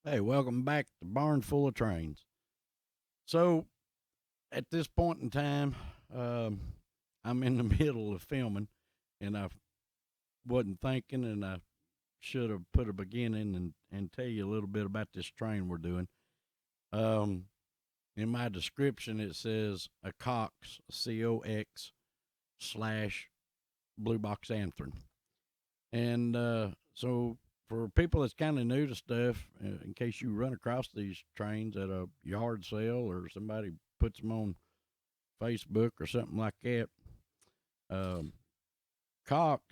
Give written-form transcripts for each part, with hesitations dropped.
Hey, welcome back to Barn Full of Trains. So, at this point in time, um, I'm in the middle of filming, and I wasn't thinking, and I should have put a beginning and tell you a little bit about this train we're doing. Um, in my description, it says a Cox, COX slash Blue Box Athearn. And so, for people that's kind of new to stuff, in case you run across these trains at a yard sale or somebody puts them on Facebook or something like that, um, Cox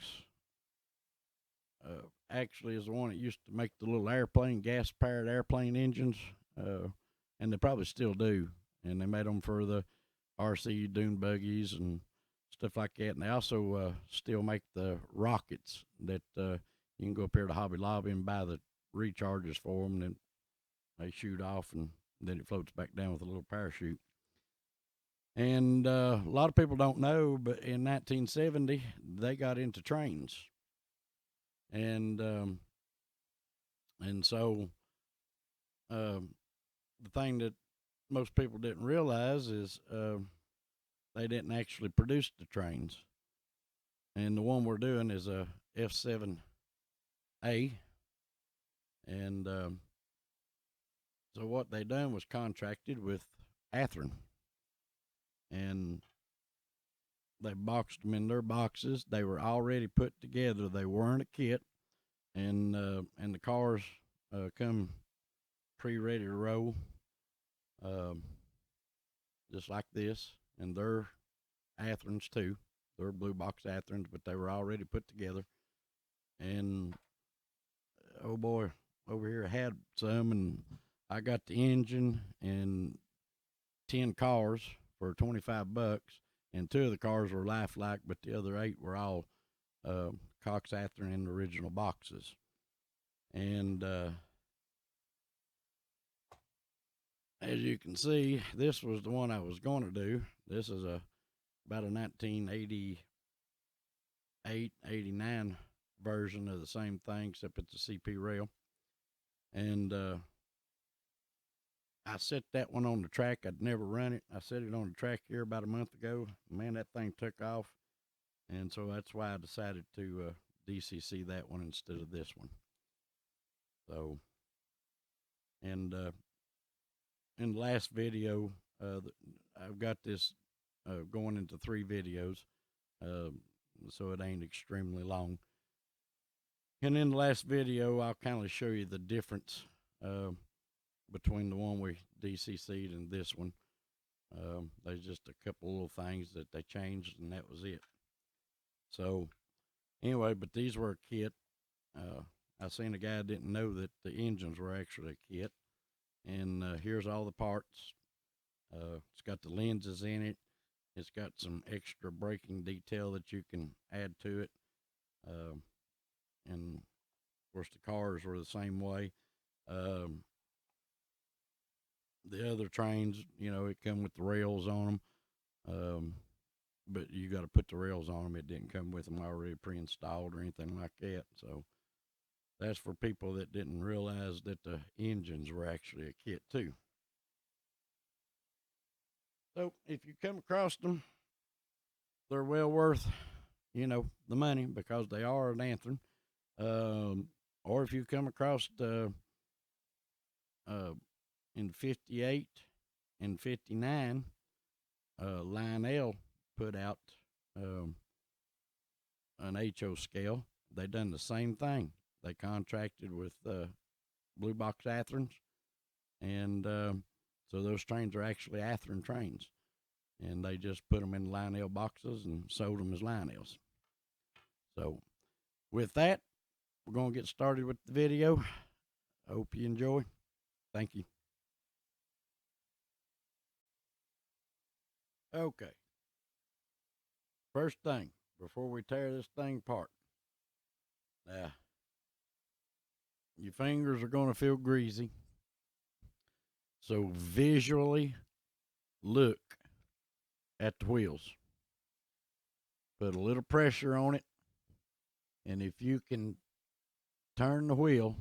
actually is the one that used to make the little airplane, gas powered airplane engines, uh, and they probably still do. And they made them for the RC dune buggies and stuff like that. And they also still make the rockets that you can go up here to Hobby Lobby and buy the recharges for them. And then they shoot off, and then it floats back down with a little parachute. And a lot of people don't know, but in 1970, they got into trains, and so the thing that most people didn't realize is they didn't actually produce the trains. And the one we're doing is a F7A, and so what they done was contracted with Athearn, and they boxed them in their boxes. They were already put together. They weren't a kit, and the cars come pre-ready to roll, um, just like this. And they're Athearns too. They're blue box Athearns, but they were already put together. And oh boy, over here I had some, and I got the engine and 10 cars for $25, and two of the cars were lifelike, but the other eight were all Cox Athearn in the original boxes. And as you can see, this was the one I was going to do. This is about a 1988, 89 version of the same thing, except it's a CP rail. And I set that one on the track. I'd never run it. I set it on the track here about a month ago. Man, that thing took off. And so that's why I decided to DCC that one instead of this one. So, and in the last video, I've got this going into 3 videos, uh, so it ain't extremely long. And in the last video, I'll kind of show you the difference uh, between the one we DCC'd and this one. There's just a couple little things that they changed, and that was it. So anyway, but these were a kit. Uh, I seen a guy didn't know that the engines were actually a kit, and here's all the parts. It's got the lenses in it. It's got some extra braking detail that you can add to it. Uh, and of course, the cars were the same way. Um, the other trains, it come with the rails on them, but you got to put the rails on them. It didn't come with them already pre-installed or anything like that. So that's for people that didn't realize that the engines were actually a kit too. So if you come across them, they're well worth, the money because they are an Athearn. Or if you come across uh, in 58 and 59, Lionel put out um, an HO scale. They done the same thing. They contracted with Blue Box Athearns, and so those trains are actually Athearn trains. And they just put them in Lionel boxes and sold them as Lionels. So with that, we're going to get started with the video. I hope you enjoy. Thank you. Okay. First thing, before we tear this thing apart, now your fingers are going to feel greasy. So visually look at the wheels. Put a little pressure on it. And if you can turn the wheel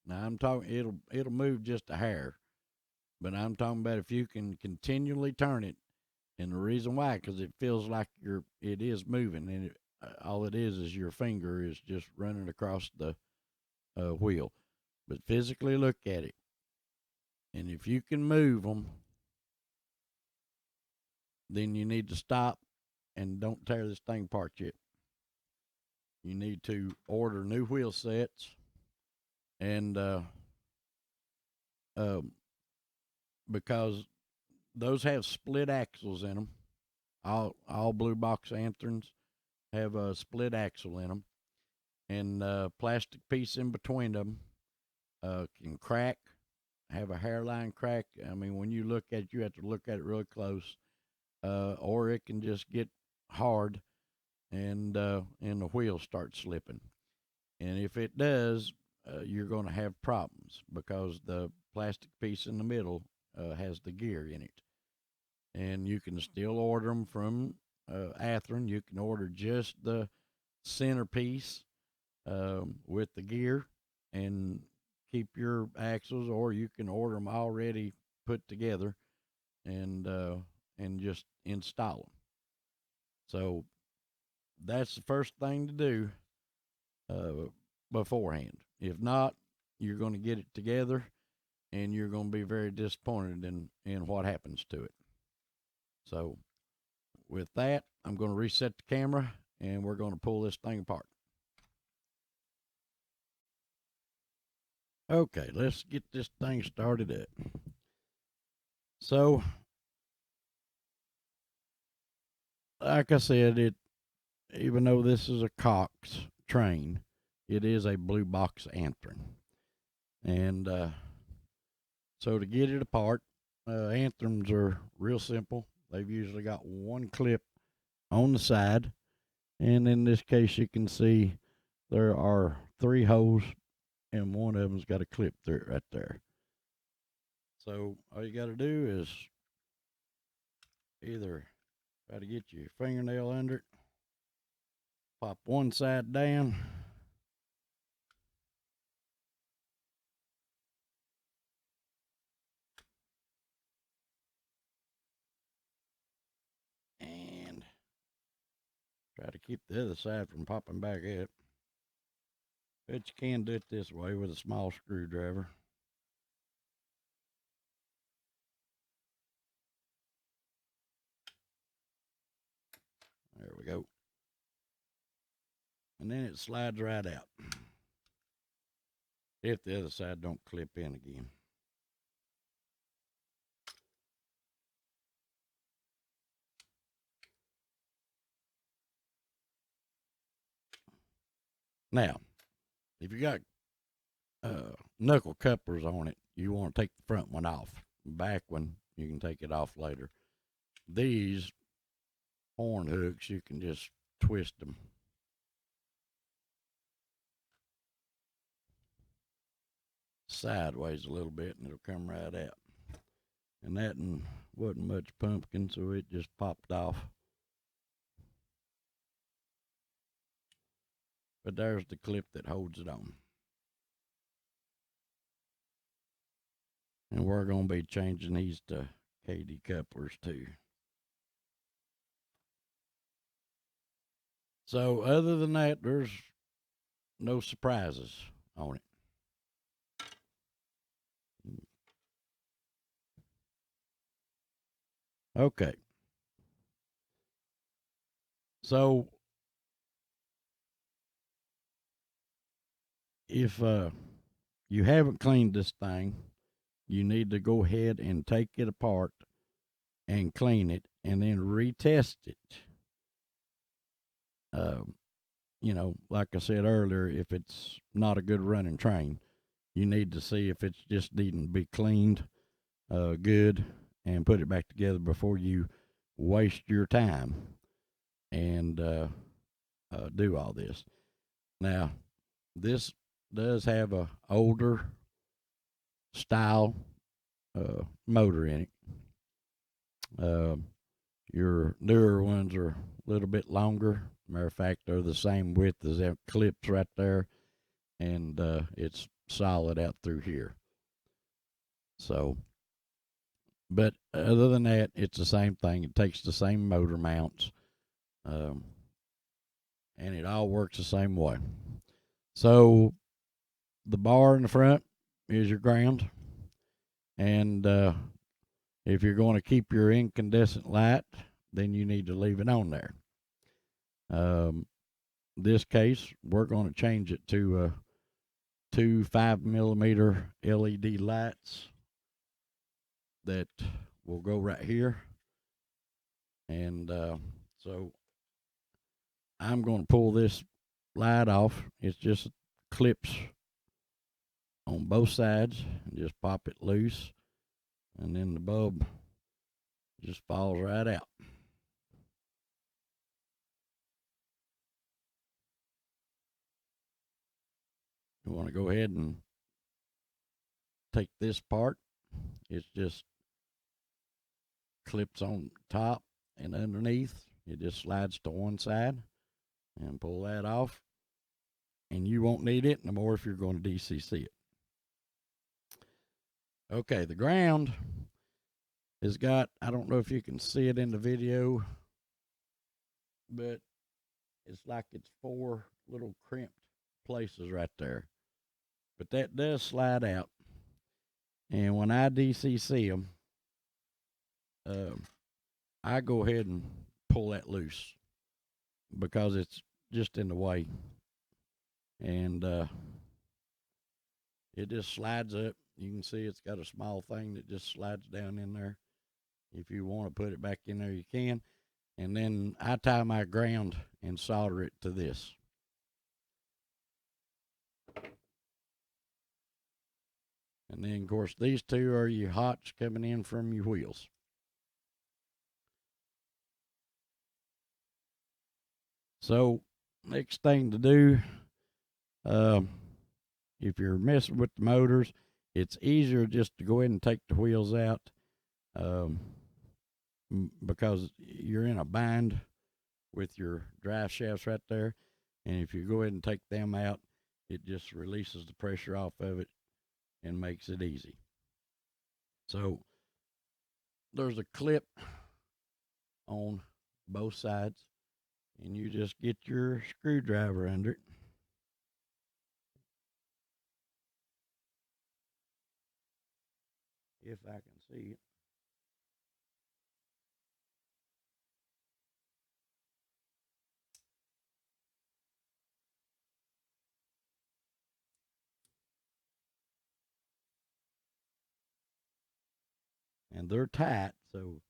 Now I'm talking it'll move just a hair, but I'm talking about if you can continually turn it, and the reason why, because it feels like it is moving, and all it is your finger is just running across the wheel. But physically look at it, and if you can move them, then you need to stop and don't tear this thing apart yet. You need to order new wheel sets, and because those have split axles in them. All blue box Athearns have a split axle in them, and plastic piece in between them can crack, have a hairline crack. I mean, when you look at it, you have to look at it really close, or it can just get hard, and the wheel starts slipping. And if it does, you're going to have problems because the plastic piece in the middle has the gear in it. And you can still order them from Athearn. You can order just the centerpiece with the gear and keep your axles, or you can order them already put together and just install them. So that's the first thing to do beforehand. If not, you're going to get it together and you're going to be very disappointed in what happens to it. So with that, I'm going to reset the camera and we're going to pull this thing apart. Okay, let's get this thing started up. So, like I said, even though this is a Cox train, it is a blue box Athearn. And so to get it apart, Athearns are real simple. They've usually got one clip on the side, and in this case you can see there are 3 holes, and one of them's got a clip through it right there. So all you got to do is either try to get your fingernail under it, pop one side down, and try to keep the other side from popping back up. But you can do it this way with a small screwdriver. There we go. And then it slides right out, if the other side don't clip in again. Now, if you got knuckle couplers on it, you want to take the front one off. Back one, you can take it off later. These horn hooks, you can just twist them. Sideways a little bit and it'll come right out. And that one wasn't much pumpkin, so it just popped off. But there's the clip that holds it on. And we're going to be changing these to KD couplers too. So other than that, there's no surprises on it. Okay. So if you haven't cleaned this thing, you need to go ahead and take it apart and clean it and then retest it. You know, like I said earlier, if it's not a good running train, you need to see if it's just needing to be cleaned good and put it back together before you waste your time and do all this. Now, this does have a older style motor in it. Your newer ones are a little bit longer. Matter of fact, they're the same width as that clips right there, and it's solid out through here. So, but other than that, it's the same thing. It takes the same motor mounts, and it all works the same way. So the bar in the front is your ground, and if you're going to keep your incandescent light, then you need to leave it on there. This case, we're going to change it to two 5mm LED lights that will go right here. And so I'm going to pull this light off. It's just clips on both sides and just pop it loose, and then the bulb just falls right out. You want to go ahead and take this part. It's just clips on top and underneath. It just slides to one side, and pull that off, and you won't need it no more if you're going to DCC it. Okay, the ground has got, I don't know if you can see it in the video, but it's like it's 4 little crimped places right there. But that does slide out. And when I DCC them, I go ahead and pull that loose because it's just in the way. And it just slides up. You can see it's got a small thing that just slides down in there. If you want to put it back in there, you can. And then I tie my ground and solder it to this. And then, of course, these two are your hots coming in from your wheels. So, next thing to do, if you're messing with the motors, it's easier just to go ahead and take the wheels out because you're in a bind with your drive shafts right there. And if you go ahead and take them out, it just releases the pressure off of it and makes it easy. So there's a clip on both sides, and you just get your screwdriver under it. If I can see it. And they're tight, so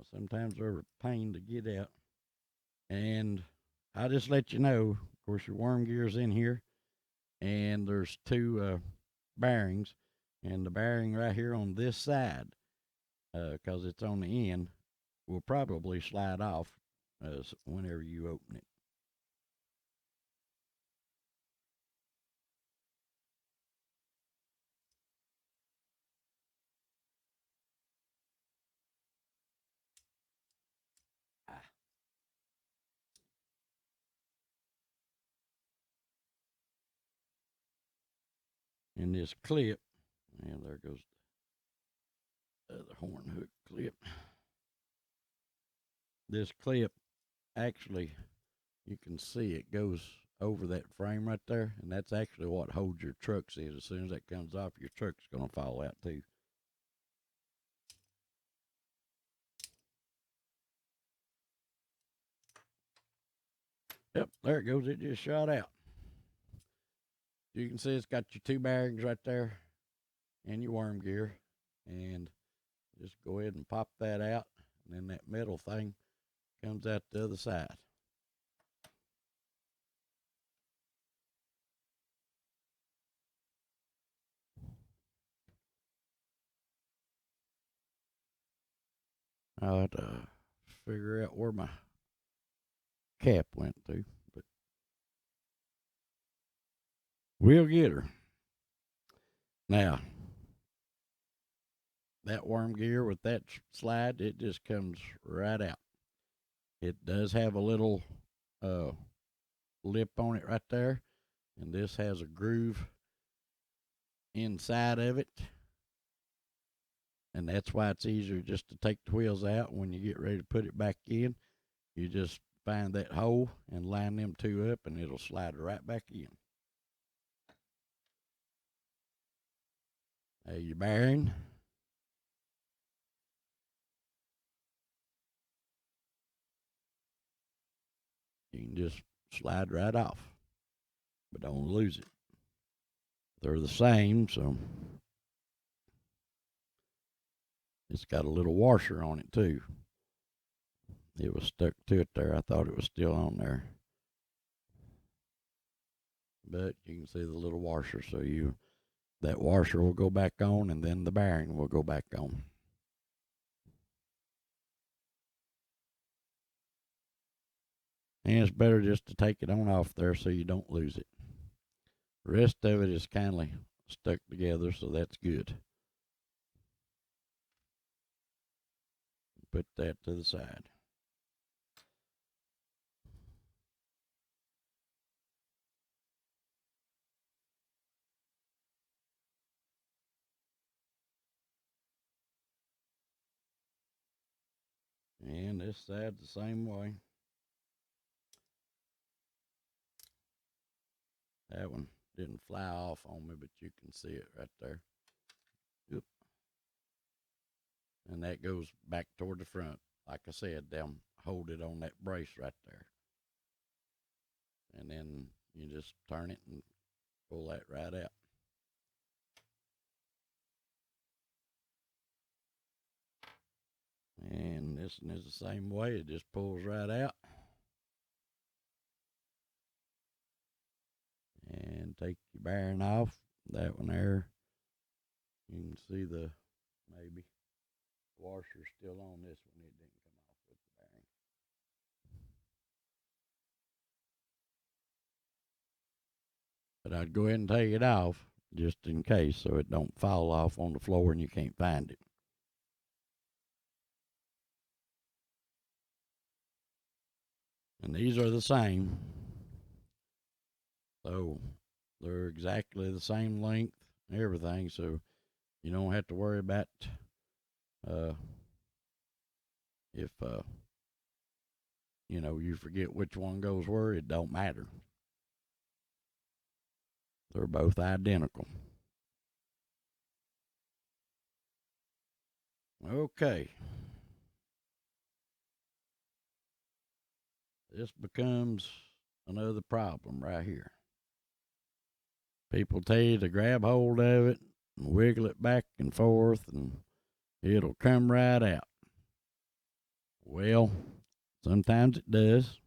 sometimes they're a pain to get out. And I'll just let you know, of course, your worm gear's in here, and there's 2 bearings, and the bearing right here on this side, because it's on the end, will probably slide off whenever you open it. And this clip, and there goes the other horn hook clip. This clip, actually, you can see it goes over that frame right there, and that's actually what holds your trucks in. As soon as that comes off, your truck's going to fall out too. Yep, there it goes. It just shot out. You can see it's got your 2 bearings right there and your worm gear. And just go ahead and pop that out, and then that metal thing comes out the other side. I'll have to figure out where my cap went to, but we'll get her. Now, that worm gear with that slide, it just comes right out. It does have a little lip on it right there, And this has a groove inside of it. And that's why it's easier just to take the wheels out. When you get ready to put it back in, you just find that hole and line them two up, and it'll slide right back in. There your bearing. You can just slide right off, but don't lose it. They're the same, so it's got a little washer on it too. It was stuck to it there. I thought it was still on there, but you can see the little washer. So that washer will go back on, and then the bearing will go back on. And it's better just to take it on off there so you don't lose it. The rest of it is kind of stuck together, so that's good. Put that to the side. And this side's the same way. That one didn't fly off on me, but you can see it right there. Yep. And that goes back toward the front. Like I said, they'll hold it on that brace right there. And then you just turn it and pull that right out. And this one is the same way. It just pulls right out. And take your bearing off. That one there. You can see the maybe washer still on this one. It didn't come off with the bearing. But I'd go ahead and take it off just in case, so it don't fall off on the floor and you can't find it. And these are the same. So they're exactly the same length and everything, so you don't have to worry about if you forget which one goes where. It don't matter. They're both identical. Okay. This becomes another problem right here. People tell you to grab hold of it and wiggle it back and forth, and it'll come right out. Well, sometimes it does,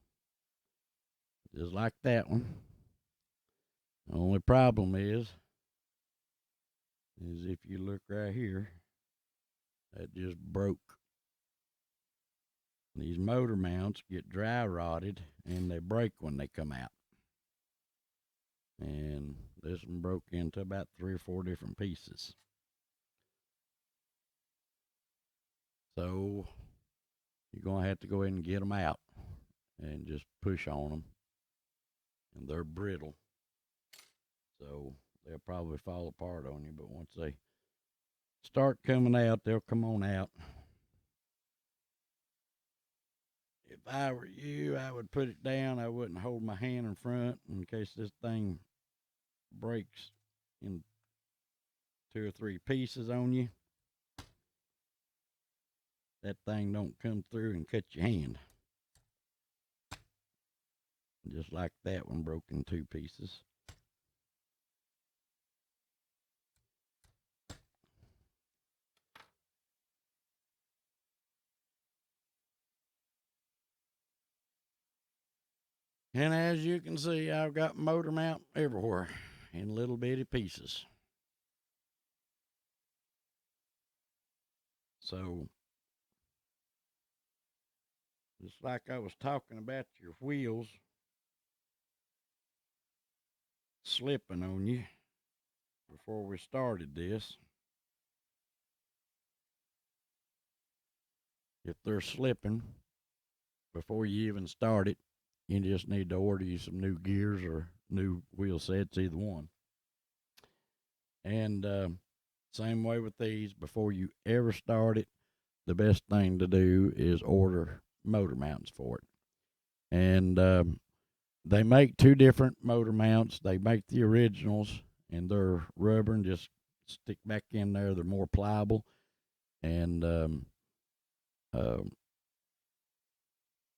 just like that one. The only problem is if you look right here, that just broke. These motor mounts get dry rotted and they break when they come out. And this one broke into about 3 or 4 different pieces. So you're going to have to go ahead and get them out and just push on them. And they're brittle, so they'll probably fall apart on you. But once they start coming out, they'll come on out. If I were you, I would put it down. I wouldn't hold my hand in front in case this thing breaks in 2 or 3 pieces on you. That thing don't come through and cut your hand. Just like that one broke in 2 pieces. And as you can see, I've got motor mount everywhere in little bitty pieces. So, just like I was talking about your wheels slipping on you before we started this, if they're slipping before you even start it, you just need to order you some new gears or new wheel sets, either one. And same way with these. Before you ever start it, the best thing to do is order motor mounts for it. And they make two different motor mounts. They make the originals, and they're rubber and just stick back in there. They're more pliable. And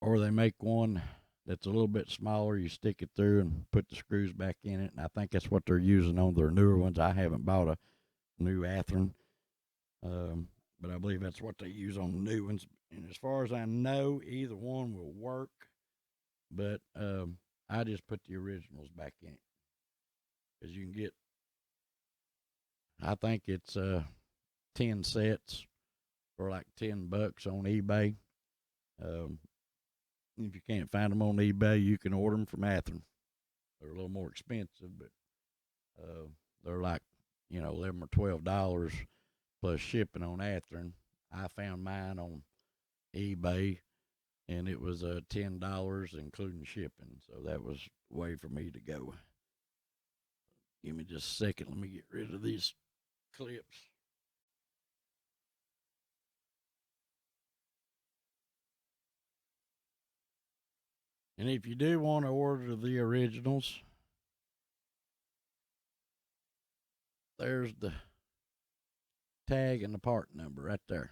or they make one that's a little bit smaller. You stick it through and put the screws back in it. And I think that's what they're using on their newer ones. I haven't bought a new Athearn, but I believe that's what they use on the new ones. And as far as I know, either one will work. But I just put the originals back in it because you can get, I think it's 10 sets for like $10 on eBay. If you can't find them on eBay, you can order them from Athearn. They're a little more expensive, but they're like, $11 or $12 plus shipping on Athearn. I found mine on eBay, and it was $10 including shipping. So that was the way for me to go. Give me just a second. Let me get rid of these clips. And if you do want to order the originals, there's the tag and the part number right there.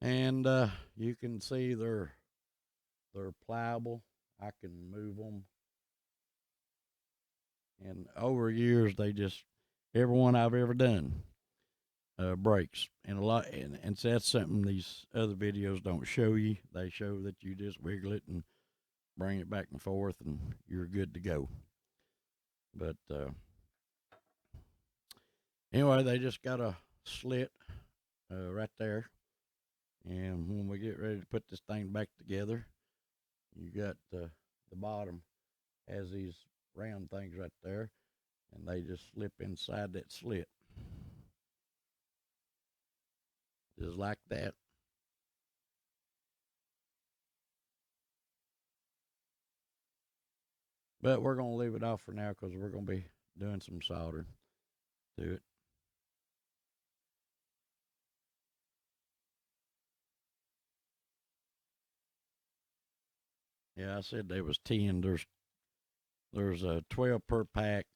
And you can see they're pliable. I can move them. And over years, every one I've ever done breaks. And and so that's something these other videos don't show you. They show that you just wiggle it and bring it back and forth, and you're good to go. But anyway, they just got a slit right there. And when we get ready to put this thing back together, you got the bottom has these round things right there, and they just slip inside that slit. Just like that. But we're going to leave it off for now because we're going to be doing some soldering to it. Yeah, I said there was 10. There's a 12 per pack,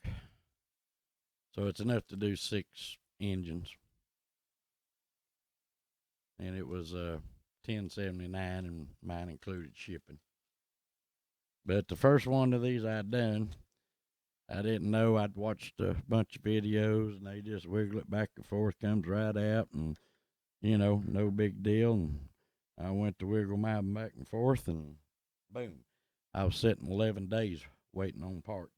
so it's enough to do 6 engines. And it was $10.79, and mine included shipping. But the first one of these I'd done, I didn't know. I'd watched a bunch of videos, and they just wiggle it back and forth, comes right out, and no big deal. And I went to wiggle mine back and forth, and boom, I was sitting 11 days waiting on parts.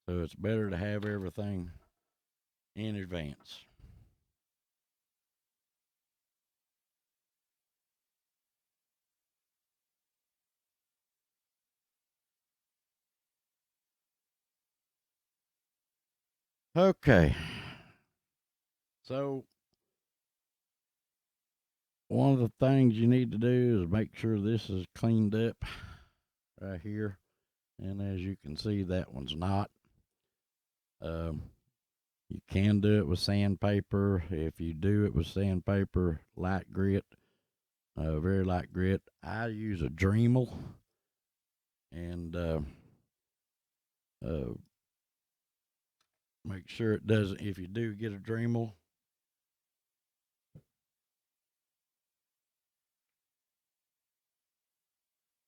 So it's better to have everything in advance. Okay. So one of the things you need to do is make sure this is cleaned up right here. And as you can see, that one's not. You can do it with sandpaper. If you do it with sandpaper, light grit, very light grit. I use a Dremel, and make sure it doesn't. If you do get a Dremel,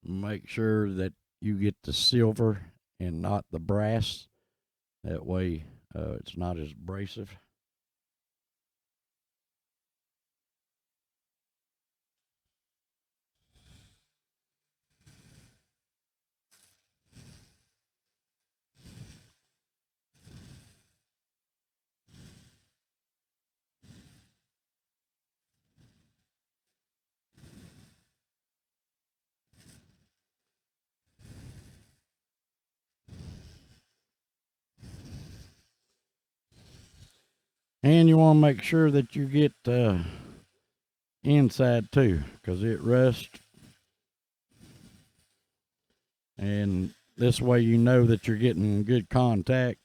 make sure that you get the silver and not the brass. That way, it's not as abrasive. And you want to make sure that you get inside too, because it rusts. And this way you know that you're getting good contact.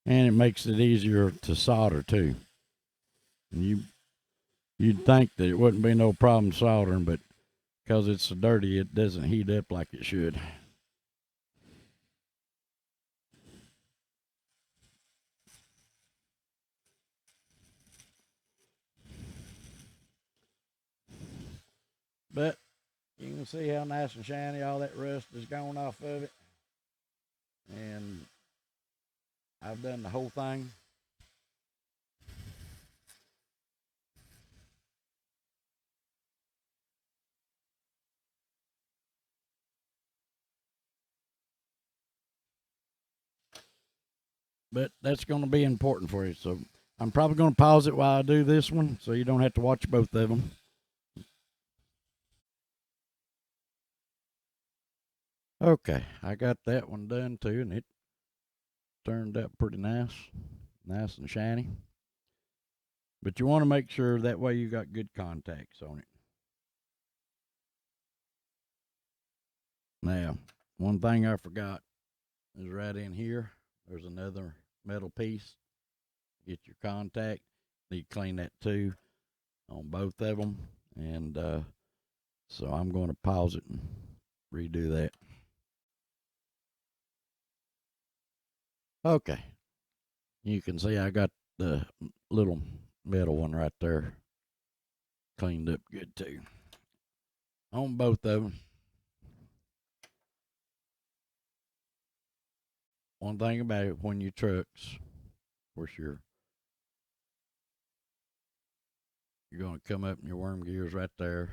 And it makes it easier to solder too. And you'd think that it wouldn't be no problem soldering, but because it's so dirty, it doesn't heat up like it should. But you can see how nice and shiny all that rust is gone off of it. And I've done the whole thing. But that's going to be important for you. So I'm probably going to pause it while I do this one so you don't have to watch both of them. Okay, I got that one done too, and it turned out pretty nice and shiny. But you want to make sure that way you got good contacts on it. Now, one thing I forgot is right in here. There's another metal piece. Get your contact. Need to clean that too on both of them. And so I'm going to pause it and redo that. Okay. You can see I got the little metal one right there cleaned up good too. On both of them. One thing about it, when you trucks, of course you're going to come up and your worm gear's right there,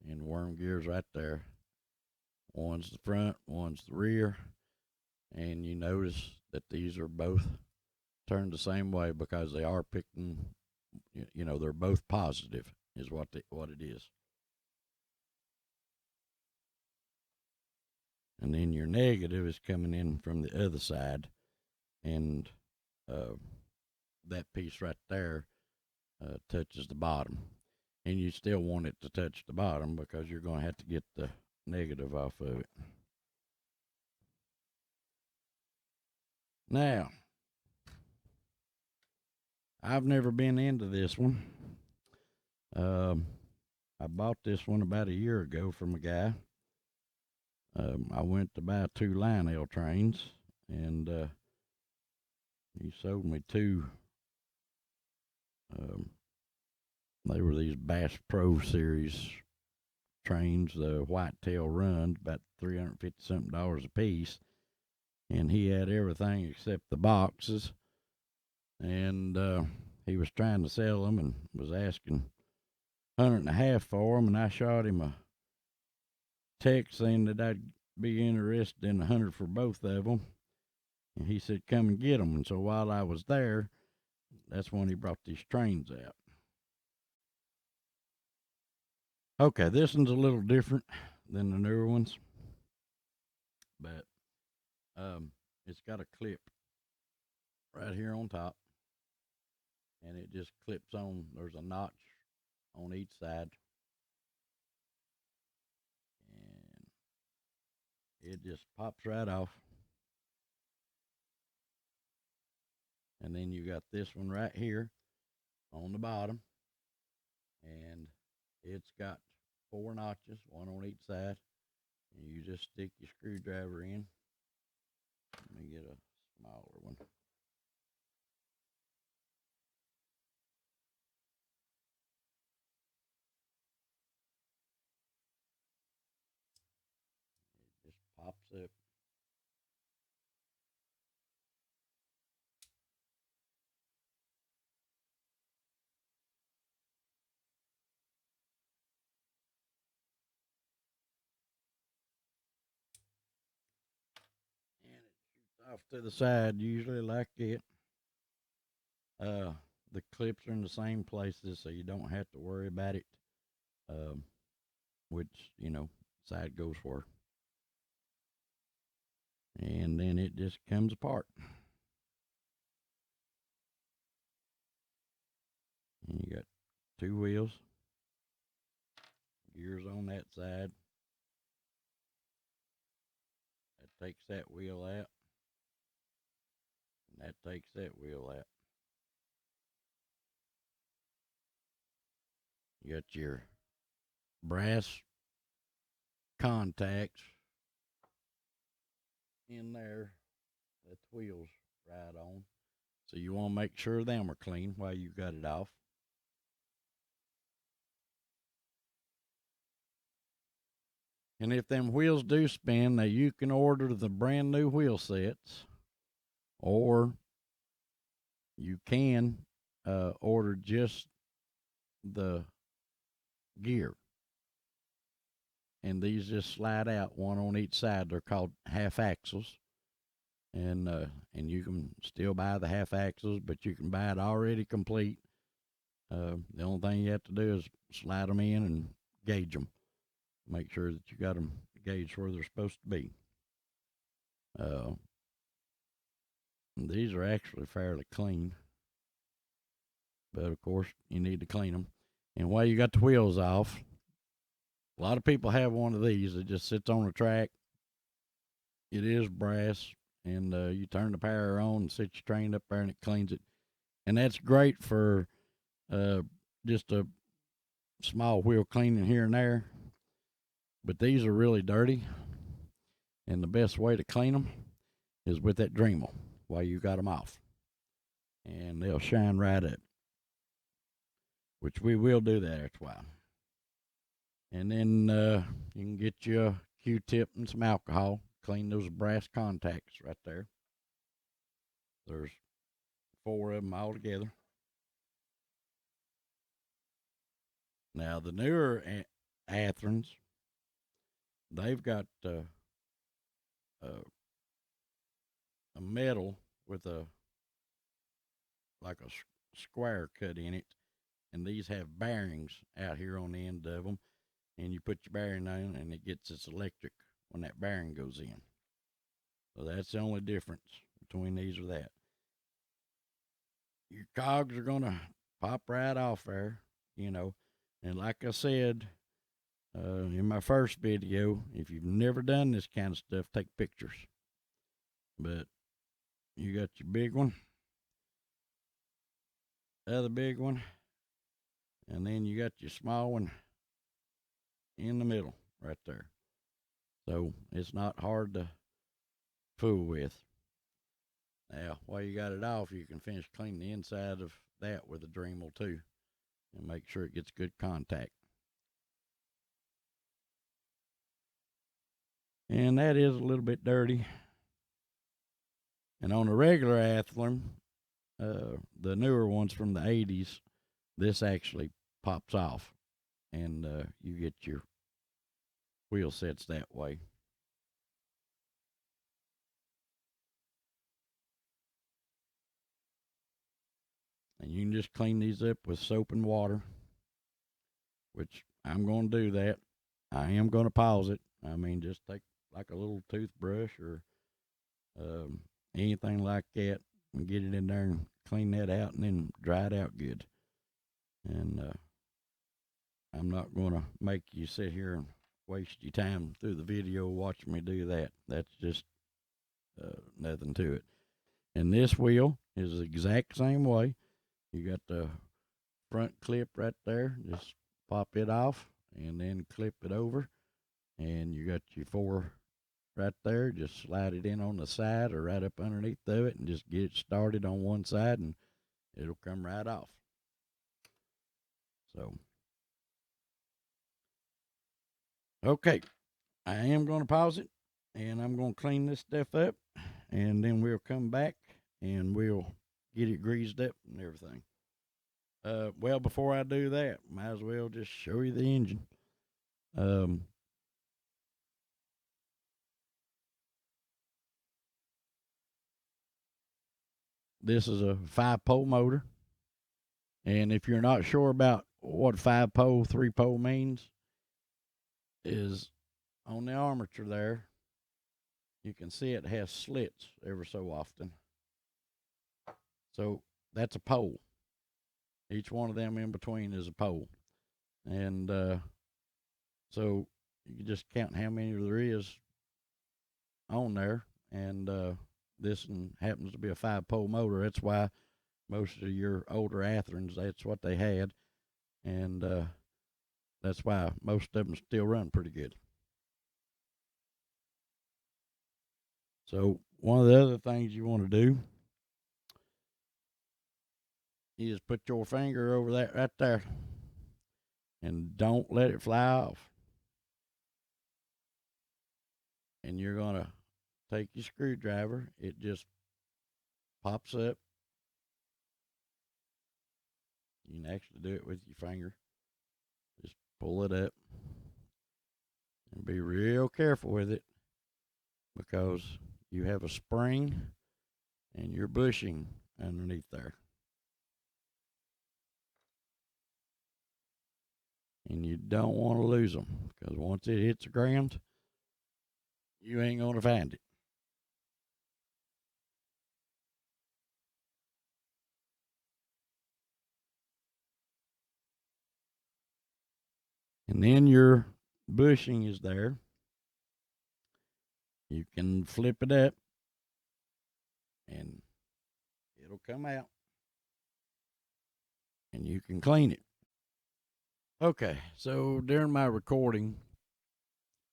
and the worm gear's right there. One's the front, one's the rear, and you notice that these are both turned the same way because they are picking. You know, they're both positive, is what it is. And then your negative is coming in from the other side, and uh, that piece right there touches the bottom. And you still want it to touch the bottom because you're going to have to get the negative off of it. Now, I've never been into this one. Um, I bought this one about a year ago from a guy. I went to buy 2 Lionel trains, and he sold me 2. Um, they were these Bass Pro Series trains, the whitetail run, about $350 something a piece. And he had everything except the boxes. And he was trying to sell them and was asking 100.5 for them. And I shot him a text saying that I'd be interested in 100 for both of them. And he said, come and get them. And so while I was there, that's when he brought these trains out. Okay, this one's a little different than the newer ones, but it's got a clip right here on top, and it just clips on. There's a notch on each side, and it just pops right off. And then you got this one right here on the bottom, and it's got 4 notches, one on each side, and you just stick your screwdriver in. Let me get a smaller one. It just pops up. And it shoots off to the side, usually like it. Uh, the clips are in the same places, so you don't have to worry about it. Um, which side goes for. and then it just comes apart. And you got two wheels, gears on that side. That takes that wheel out, and that takes that wheel out. You got your brass contacts in there that the wheels ride on. So you want to make sure them are clean while you got it off. And if them wheels do spin, now you can order the brand new wheel sets, or you can order just the gear. And these just slide out, one on each side. They're called half axles. And you can still buy the half axles, but you can buy it already complete. The only thing you have to do is slide them in and gauge them. Make sure that you got them gauged where they're supposed to be. These are actually fairly clean, but of course you need to clean them. And while you got the wheels off, a lot of people have one of these that just sits on the track. It is brass, and you turn the power on and set your train up there, and it cleans it. And that's great for just a small wheel cleaning here and there. But these are really dirty, and the best way to clean them is with that Dremel while you got them off, and they'll shine right up, which we will do that after a while. And then you can get you a Q-tip and some alcohol, clean those brass contacts right there. There's 4 of them all together. Now the newer Athearns, they've got a metal with a square cut in it, and these have bearings out here on the end of them, and you put your bearing on, and it gets its electric when that bearing goes in. So that's the only difference between these or that. Your cogs are gonna pop right off there, and like I said in my first video, if you've never done this kind of stuff, take pictures. But you got your big one, other big one, and then you got your small one in the middle right there. So it's not hard to fool with. Now, while you got it off, you can finish cleaning the inside of that with a Dremel too, and make sure it gets good contact. And that is a little bit dirty. And on a regular Athearn, the newer ones from the 80's, this actually pops off, and you get your wheel sets that way. And you can just clean these up with soap and water, which I'm going to do that. I am going to pause it. I mean, just take like a little toothbrush or anything like that and get it in there and clean that out, and then dry it out good. And I'm not going to make you sit here and waste your time through the video watching me do that. That's just nothing to it. And this wheel is the exact same way. You got the front clip right there. Just pop it off and then clip it over. And you got your 4 right there. Just slide it in on the side or right up underneath of it and just get it started on one side, and it'll come right off. So, okay, I am going to pause it, and I'm going to clean this stuff up, and then we'll come back and we'll get it greased up and everything. Well, before I do that, might as well just show you the engine. This is a 5-pole motor, and if you're not sure about what 5-pole, 3-pole means, is on the armature there, you can see it has slits ever so often. So that's a pole. Each one of them in between is a pole. And so you can just count how many there is on there. And this one happens to be a 5-pole motor. That's why most of your older Athearns, that's what they had. And that's why most of them still run pretty good. So one of the other things you want to do is put your finger over that right there and don't let it fly off. And you're going to take your screwdriver. It just pops up. You can actually do it with your finger. Just pull it up and be real careful with it because you have a spring and your bushing underneath there. And you don't want to lose them because once it hits the ground, you ain't going to find it. And then your bushing is there. You can flip it up and it'll come out and you can clean it. Okay, so during my recording,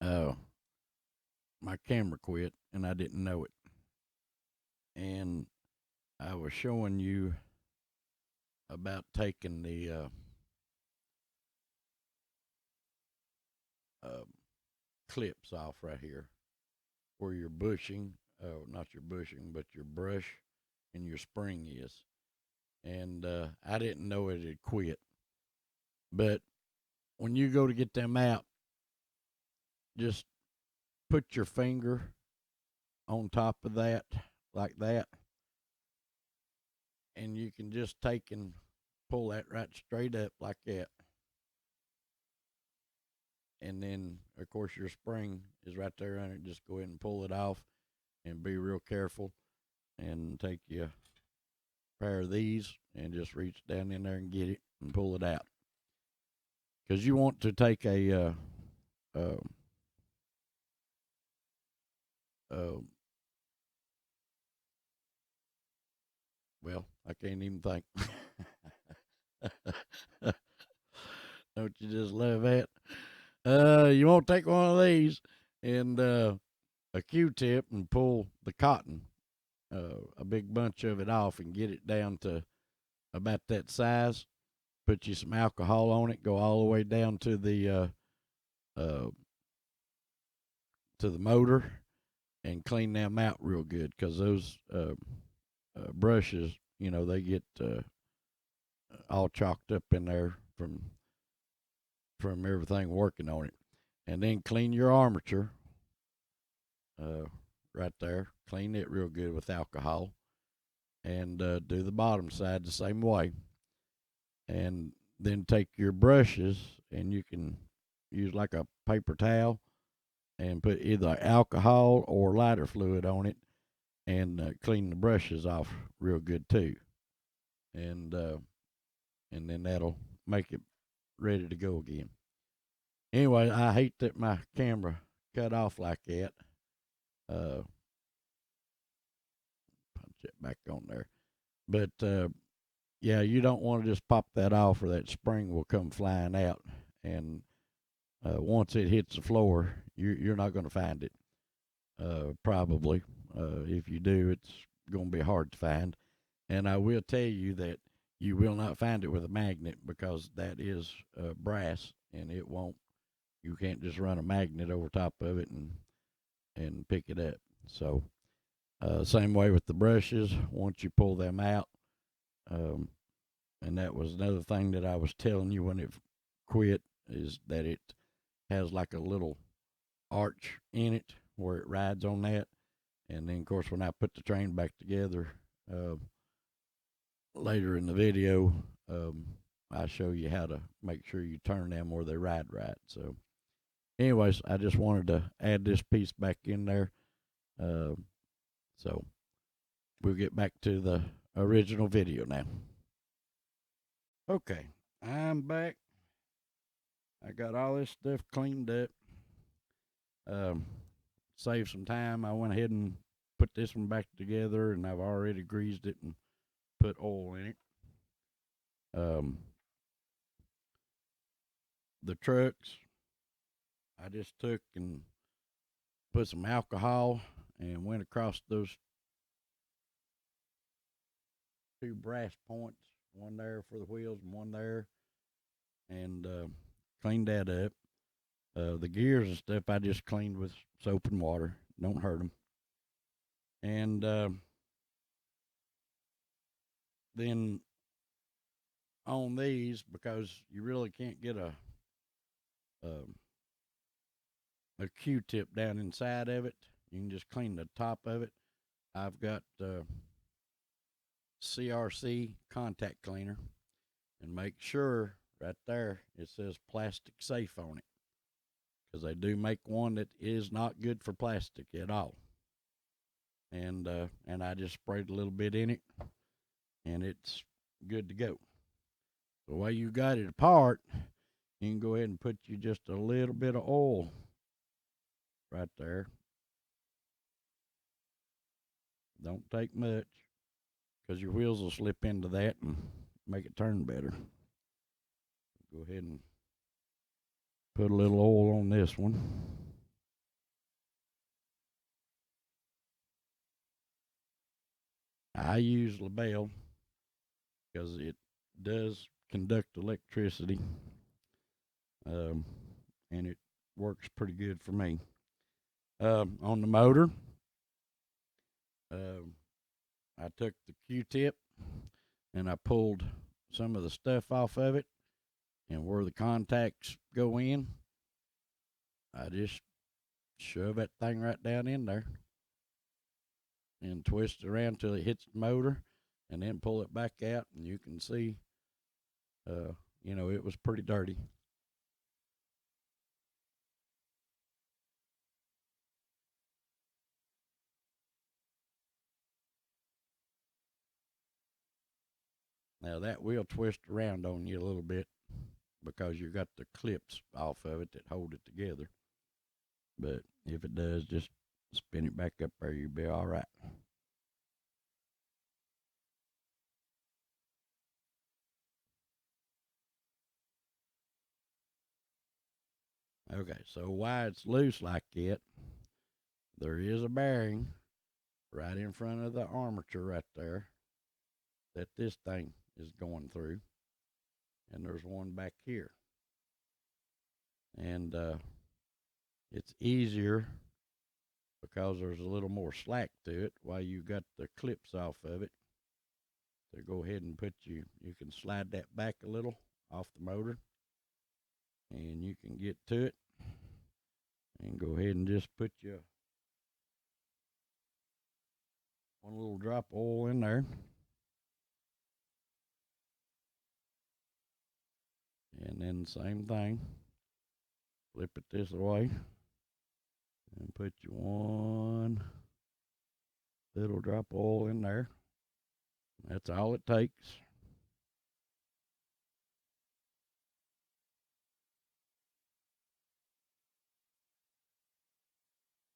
my camera quit and I didn't know it. And I was showing you about taking the clips off right here where your bushing, not your bushing, but your brush and your spring is. And I didn't know it had quit. But when you go to get them out, just put your finger on top of that like that. And you can just take and pull that right straight up like that. And then, of course, your spring is right there on it. Just go ahead and pull it off and be real careful. And take you a pair of these and just reach down in there and get it and pull it out. Because you want to take a well, I can't even think. Don't you just love that? You want to take one of these and a Q-tip and pull the cotton, a big bunch of it off and get it down to about that size. Put you some alcohol on it. Go all the way down to the motor and clean them out real good because those brushes, you know, they get all chalked up in there from everything working on it. And then clean your armature right there. Clean it real good with alcohol. And do the bottom side the same way. And then take your brushes and you can use like a paper towel and put either alcohol or lighter fluid on it and clean the brushes off real good too. And then that'll make it ready to go again. Anyway, I hate that my camera cut off like that. Punch it back on there. But yeah, you don't want to just pop that off or that spring will come flying out. And once it hits the floor, you're not going to find it. Probably. If you do, it's going to be hard to find. And I will tell you that you will not find it with a magnet because that is brass and it won't. You can't just run a magnet over top of it and pick it up. So same way with the brushes. Once you pull them out, and that was another thing that I was telling you when it quit is that it has like a little arch in it where it rides on that. And then, of course, when I put the train back together later in the video, I show you how to make sure you turn them where they ride right. So, anyways, I just wanted to add this piece back in there So we'll get back to the original video now. Okay, I'm back. I got all this stuff cleaned up. Save some time. I went ahead and put this one back together, and I've already greased it and put oil in it. The trucks, I just took and put some alcohol and went across those two brass points, one there for the wheels and one there, and cleaned that up. The gears and stuff I just cleaned with soap and water. Don't hurt them. And then on these, because you really can't get a Q-tip down inside of it, you can just clean the top of it. I've got CRC contact cleaner, and make sure right there it says plastic safe on it, because they do make one that is not good for plastic at all. And I just sprayed a little bit in it, and it's good to go. So while you got it apart, you can go ahead and put you just a little bit of oil right there. Don't take much, because your wheels will slip into that and make it turn better. Go ahead and put a little oil on this one. I use LaBelle because it does conduct electricity, and it works pretty good for me. On the motor, I took the Q-tip and I pulled some of the stuff off of it, and where the contacts go in, I just shove that thing right down in there and twist it around till it hits the motor, and then pull it back out, and you can see, it was pretty dirty. Now that will twist around on you a little bit because you got the clips off of it that hold it together. But if it does, just spin it back up there, you'll be all right. Okay, so why it's loose like it, there is a bearing right in front of the armature right there that this thing is going through. And there's one back here. And it's easier because there's a little more slack to it while you got the clips off of it. To go ahead and you can slide that back a little off the motor, and you can get to it and go ahead and just put your one little drop of oil in there. And then same thing, flip it this way and put you one little drop of oil in there. That's all it takes.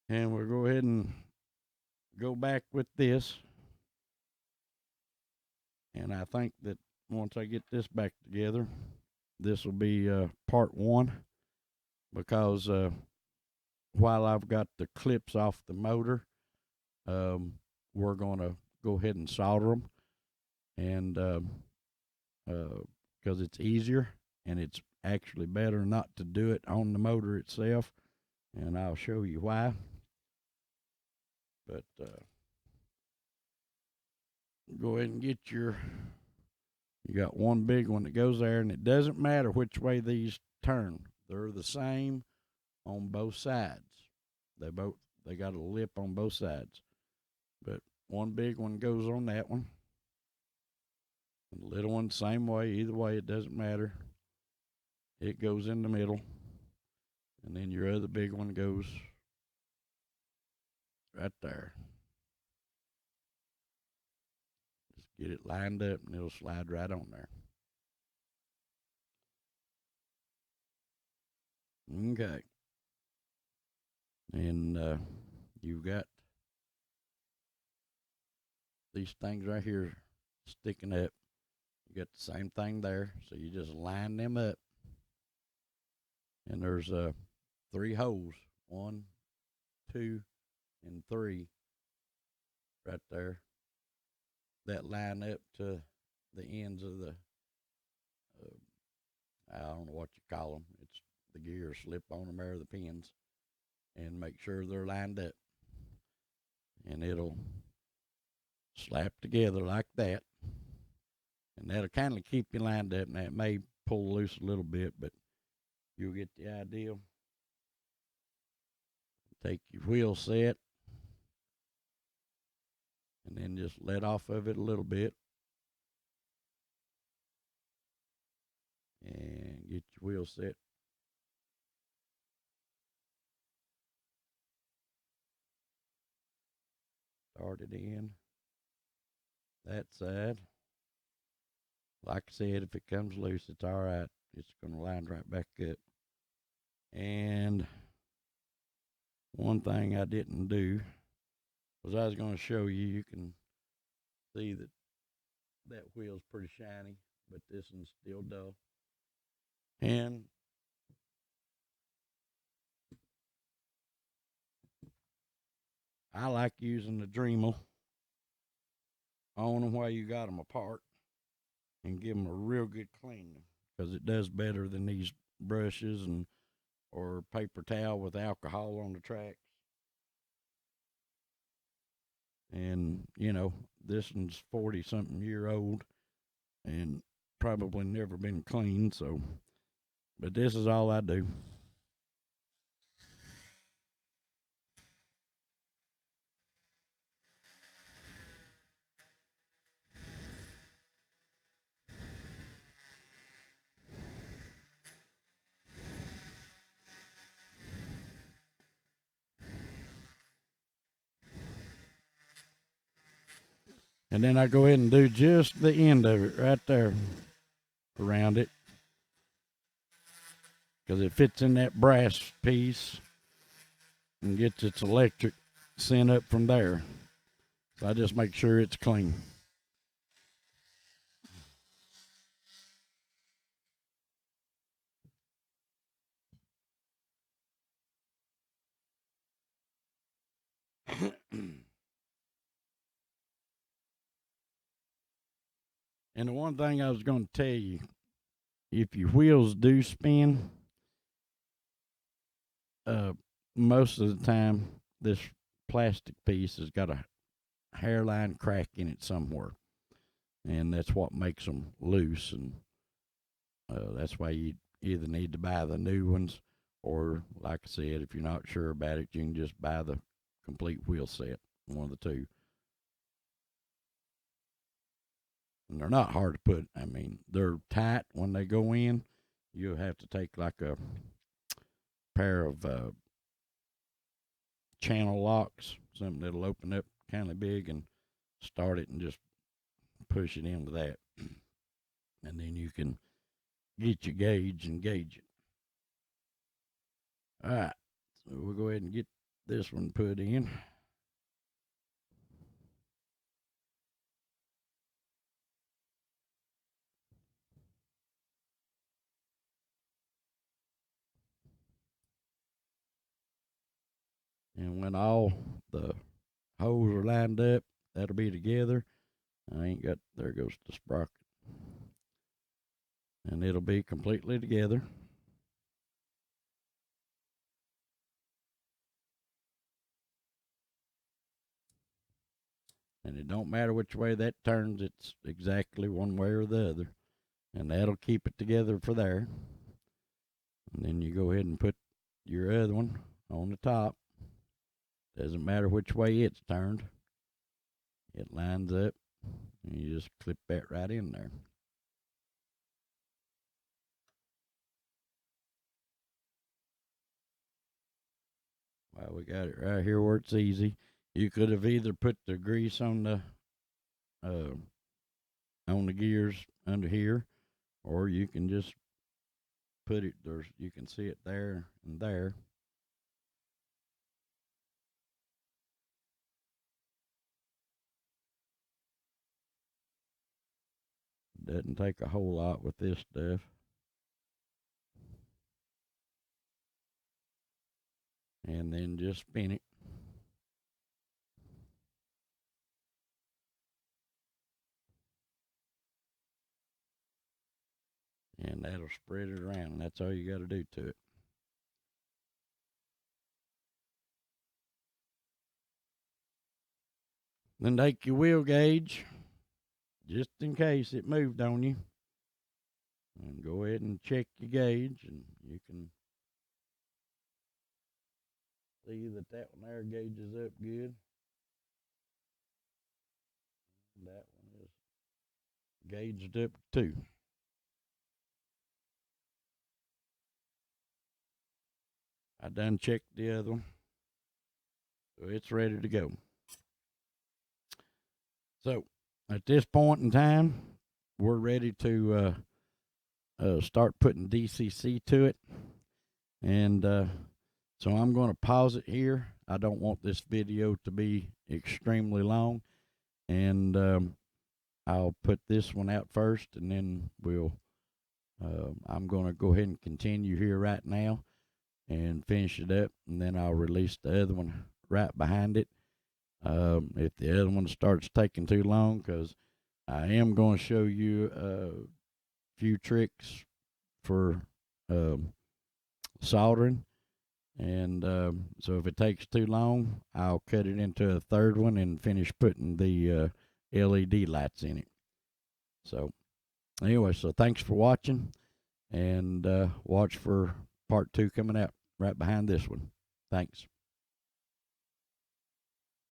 And we'll go ahead and go back with this. And I think that once I get this back together, this will be part one, because while I've got the clips off the motor, we're going to go ahead and solder them, and because it's easier and it's actually better not to do it on the motor itself, and I'll show you why. But go ahead and get you got one big one that goes there, and it doesn't matter which way these turn. They're the same on both sides. They got a lip on both sides. But one big one goes on that one. And the little one, same way. Either way, it doesn't matter. It goes in the middle. And then your other big one goes right there. Just get it lined up and it'll slide right on there. Okay. And you've got these things right here sticking up. You got the same thing there. So you just line them up. And there's 3 holes. 1, 2, and 3 right there that line up to the ends of the, I don't know what you call them. It's the gear slip on them or the pins, and make sure they're lined up. And it'll slap together like that. And that'll kind of keep you lined up. And that may pull loose a little bit, but you'll get the idea. Take your wheel set and then just let off of it a little bit. And get your wheel set. Start it in that side. Like I said, if it comes loose, it's all right. It's going to line right back up. And one thing I didn't do was I was going to show you. You can see that that wheel's pretty shiny, but this one's still dull. And I like using the Dremel on them while you got them apart and give them a real good cleaning, because it does better than these brushes and or paper towel with alcohol on the tracks. And you know, this one's 40-something-year old and probably never been cleaned. So, but this is all I do. And then I go ahead and do just the end of it right there around it, because it fits in that brass piece and gets its electric sent up from there. So I just make sure it's clean. And the one thing I was going to tell you, if your wheels do spin, most of the time this plastic piece has got a hairline crack in it somewhere, and that's what makes them loose. And that's why you either need to buy the new ones, or like I said, if you're not sure about it, you can just buy the complete wheel set, one of the two. And they're not hard to put. I mean, they're tight when they go in. You'll have to take like a pair of channel locks, something that'll open up kind of big, and start it and just push it into that. And then you can get your gauge and gauge it. All right, so we'll go ahead and get this one put in. And when all the holes are lined up, that'll be together. I ain't got, there goes the sprocket. And it'll be completely together. And it don't matter which way that turns, it's exactly one way or the other. And that'll keep it together for there. And then you go ahead and put your other one on the top. Doesn't matter which way it's turned. It lines up, and you just clip that right in there. Well, we got it right here where it's easy. You could have either put the grease on the gears under here, or you can just put it there. You can see it there and there. Doesn't take a whole lot with this stuff. And then just spin it. And that'll spread it around. And that's all you got to do to it. Then take your wheel gauge, just in case it moved on you. And go ahead and check your gauge, and you can see that that one there gauges up good. And that one is gauged up too. I done checked the other one, so it's ready to go. So at this point in time, we're ready to start putting DCC to it. And so I'm going to pause it here. I don't want this video to be extremely long. And I'll put this one out first, and then I'm going to go ahead and continue here right now and finish it up. And then I'll release the other one right behind it. If the other one starts taking too long, because I am going to show you a few tricks for soldering. And so if it takes too long, I'll cut it into a third one and finish putting the LED lights in it. So anyway, so thanks for watching, and watch for part 2 coming out right behind this one. Thanks.